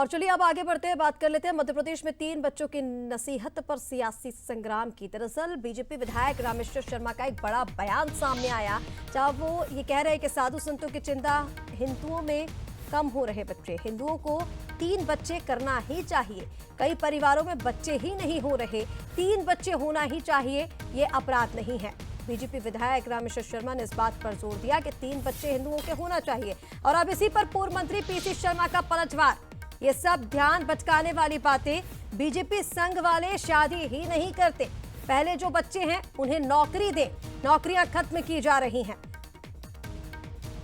और चलिए अब आगे बढ़ते हैं, बात कर लेते हैं मध्य प्रदेश में 3 बच्चों की नसीहत पर सियासी संग्राम की। दरअसल बीजेपी विधायक रामेश्वर शर्मा का एक बड़ा बयान सामने आया, जहां वो ये कह रहे हैं कि साधु संतों की चिंता हिंदुओं में कम हो रहे बच्चे, हिंदुओं को 3 बच्चे करना ही चाहिए। कई परिवारों में बच्चे ही नहीं हो रहे, 3 बच्चे होना ही चाहिए, ये अपराध नहीं है। बीजेपी विधायक रामेश्वर शर्मा ने इस बात पर जोर दिया कि 3 बच्चे हिंदुओं के होना चाहिए। और अब इसी पर पूर्व मंत्री पीसी शर्मा का पलटवार। ये सब ध्यान भटकाने वाली बातें। बीजेपी संघ वाले शादी ही नहीं करते, पहले जो बच्चे हैं उन्हें नौकरी दें, नौकरियां खत्म की जा रही हैं।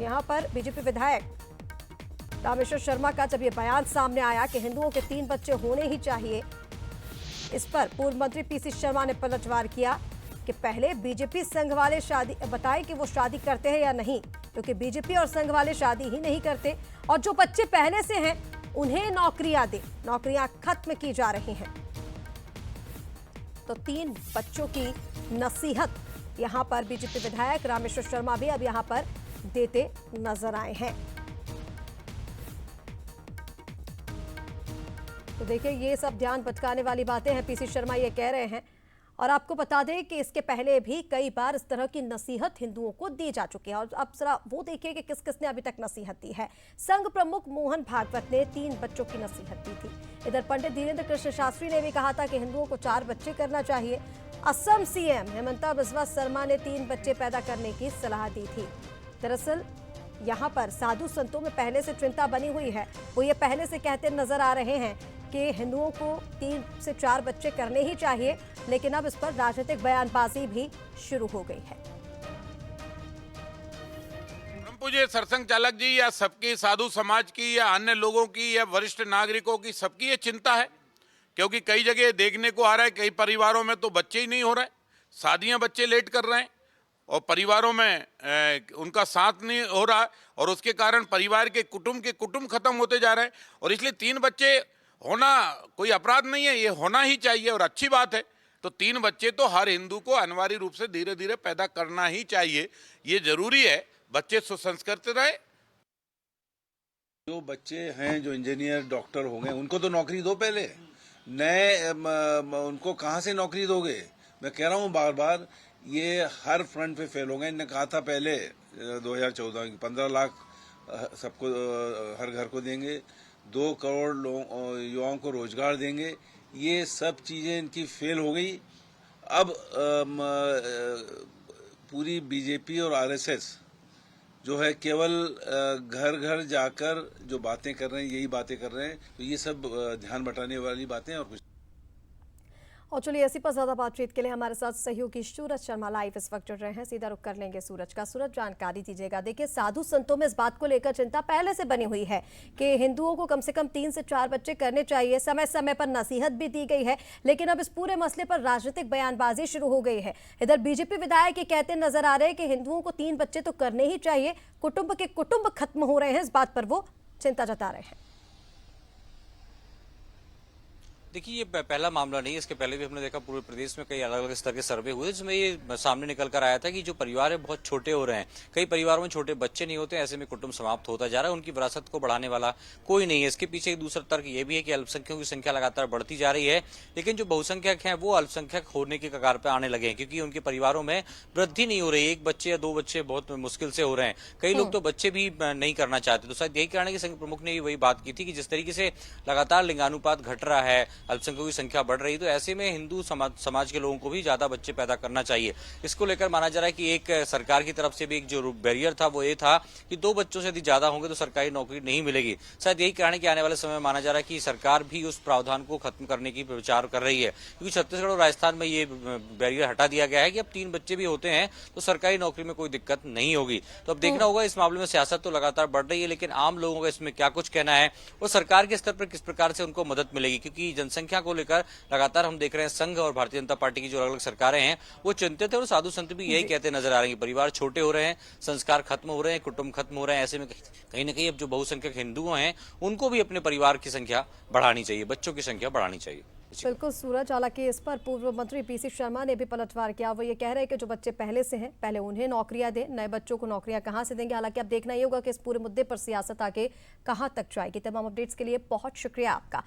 यहां पर बीजेपी विधायक रामेश्वर शर्मा का जब ये बयान सामने आया कि हिंदुओं के 3 बच्चे होने ही चाहिए, इस पर पूर्व मंत्री पीसी शर्मा ने पलटवार किया कि पहले बीजेपी संघ वाले शादी बताए कि वो शादी करते हैं या नहीं, क्योंकि बीजेपी और संघ वाले शादी ही नहीं करते। और जो बच्चे पहले से हैं उन्हें नौकरियां दे, नौकरियां खत्म की जा रही हैं। तो 3 बच्चों की नसीहत यहां पर बीजेपी विधायक रामेश्वर शर्मा भी अब यहां पर देते नजर आए हैं। तो देखिए, ये सब ध्यान भटकाने वाली बातें हैं, पीसी शर्मा ये कह रहे हैं। और आपको बता दें कि इसके पहले भी कई बार इस तरह की नसीहत हिंदुओं को दी जा चुकी है। और अब जरा वो देखिए कि किस किसने अभी तक नसीहत दी है। संघ प्रमुख मोहन भागवत ने 3 बच्चों की नसीहत दी थी। इधर पंडित धीरेन्द्र कृष्ण शास्त्री ने भी कहा था कि हिंदुओं को 4 बच्चे करना चाहिए। असम सीएम हेमंता बिस्वा शर्मा ने 3 बच्चे पैदा करने की सलाह दी थी। दरअसल यहाँ पर साधु संतों में पहले से चिंता बनी हुई है। वो ये पहले से कहते नजर आ रहे हैं कि हिंदुओं को 3 से 4 बच्चे करने ही चाहिए, लेकिन अब इस पर राजनीतिक बयानबाजी भी शुरू हो गई है। परम पूज्य सरसंघ चालक जी या सबकी साधु समाज की या अन्य लोगों की या वरिष्ठ नागरिकों की सबकी ये चिंता है, क्योंकि कई जगह देखने को आ रहा है कई परिवारों में तो बच्चे ही नहीं हो रहे, शादियां बच्चे लेट कर रहे हैं और परिवारों में उनका साथ नहीं हो रहा, और उसके कारण परिवार के कुटुंब खत्म होते जा रहे हैं। और इसलिए 3 बच्चे होना कोई अपराध नहीं है, ये होना ही चाहिए और अच्छी बात है। तो 3 बच्चे तो हर हिंदू को अनिवार्य रूप से धीरे धीरे पैदा करना ही चाहिए, ये जरूरी है, बच्चे सुसंस्कृत रहे। जो बच्चे हैं जो इंजीनियर डॉक्टर हो गए उनको तो नौकरी दो, पहले नए उनको कहाँ से नौकरी दोगे? मैं कह रहा हूँ बार बार, ये हर फ्रंट पे फेल हो गए। इन्होंने कहा था पहले 2014 की 15 लाख सबको हर घर को देंगे, 2 करोड़ युवाओं को रोजगार देंगे, ये सब चीजें इनकी फेल हो गई। अब पूरी बीजेपी और आरएसएस जो है केवल घर घर जाकर जो बातें कर रहे हैं, यही बातें कर रहे हैं। तो ये सब ध्यान बटाने वाली बातें और कुछ। और चलिए, इसी पर ज्यादा बातचीत के लिए हमारे साथ सहयोगी सूरज शर्मा लाइव इस वक्त जुड़ रहे हैं। सीधा रुख कर लेंगे सूरज का। सूरज, जानकारी दीजिएगा। देखिए, साधु संतों में इस बात को लेकर चिंता पहले से बनी हुई है कि हिंदुओं को कम से कम 3 से 4 बच्चे करने चाहिए। समय समय पर नसीहत भी दी गई है, लेकिन अब इस पूरे मसले पर राजनीतिक बयानबाजी शुरू हो गई है। इधर बीजेपी विधायक ये कहते नजर आ रहे हैं कि हिंदुओं को 3 बच्चे तो करने ही चाहिए, कुटुंब खत्म हो रहे हैं, इस बात पर वो चिंता जता रहे हैं। देखिए, ये पहला मामला नहीं है। इसके पहले भी हमने देखा पूरे प्रदेश में कई अलग अलग स्तर के सर्वे हुए, जिसमें ये सामने निकल कर आया था कि जो परिवार है बहुत छोटे हो रहे हैं। कई परिवारों में छोटे बच्चे नहीं होते, ऐसे में कुटुंब समाप्त होता जा रहा है, उनकी विरासत को बढ़ाने वाला कोई नहीं है। इसके पीछे एक दूसरा तर्क ये भी है कि अल्पसंख्यकों की संख्या लगातार बढ़ती जा रही है, लेकिन जो बहुसंख्यक हैं वो अल्पसंख्यक होने की कगार पर आने लगे हैं, क्योंकि उनके परिवारों में वृद्धि नहीं हो रही। 1 बच्चे या 2 बच्चे बहुत मुश्किल से हो रहे हैं, कई लोग तो बच्चे भी नहीं करना चाहते। तो शायद यही कारण है कि संघ प्रमुख ने वही बात की थी कि जिस तरीके से लगातार लिंगानुपात घट रहा है, अल्पसंख्यकों की संख्या बढ़ रही, तो ऐसे में हिंदू समाज के लोगों को भी ज्यादा बच्चे पैदा करना चाहिए। इसको लेकर माना जा रहा है कि एक सरकार की तरफ से भी एक जो बैरियर था वो ये था कि 2 बच्चों से यदि ज्यादा होंगे तो सरकारी नौकरी नहीं मिलेगी। शायद यही कारण है कि आने वाले समय में माना जा रहा है कि सरकार भी उस प्रावधान को खत्म करने की विचार कर रही है, क्योंकि छत्तीसगढ़ और राजस्थान में ये बैरियर हटा दिया गया है कि अब 3 बच्चे भी होते हैं तो सरकारी नौकरी में कोई दिक्कत नहीं होगी। तो अब देखना होगा, इस मामले में सियासत तो लगातार बढ़ रही है, लेकिन आम लोगों का इसमें क्या कुछ कहना है और सरकार के स्तर पर किस प्रकार से उनको मदद मिलेगी, क्योंकि जनसंख्या को लेकर लगातार हम देख रहे हैं संघ और भारतीय जनता पार्टी की जो अलग अलग सरकारें हैं वो चिंतित है, और साधु संत भी यही कहते नजर आ रहे हैं कि परिवार छोटे हो रहे हैं, संस्कार खत्म हो रहे हैं, कुटुंब खत्म हो रहे हैं। ऐसे में कहीं ना कहीं अब जो बहुसंख्यक हिंदू हैं उनको भी अपने परिवार की संख्या बढ़ानी चाहिए, बच्चों की संख्या बढ़ानी चाहिए। बिल्कुल सूरज, हालांकि इस पर पूर्व मंत्री पीसी शर्मा ने भी पलटवार किया। वो ये कह रहे हैं कि जो बच्चे पहले से हैं पहले उन्हें नौकरियां दें, नए बच्चों को नौकरियां कहां से देंगे। हालांकि अब देखना ही होगा कि इस पूरे मुद्दे पर सियासत आगे कहां तक जाएगी। तमाम अपडेट्स के लिए बहुत शुक्रिया आपका।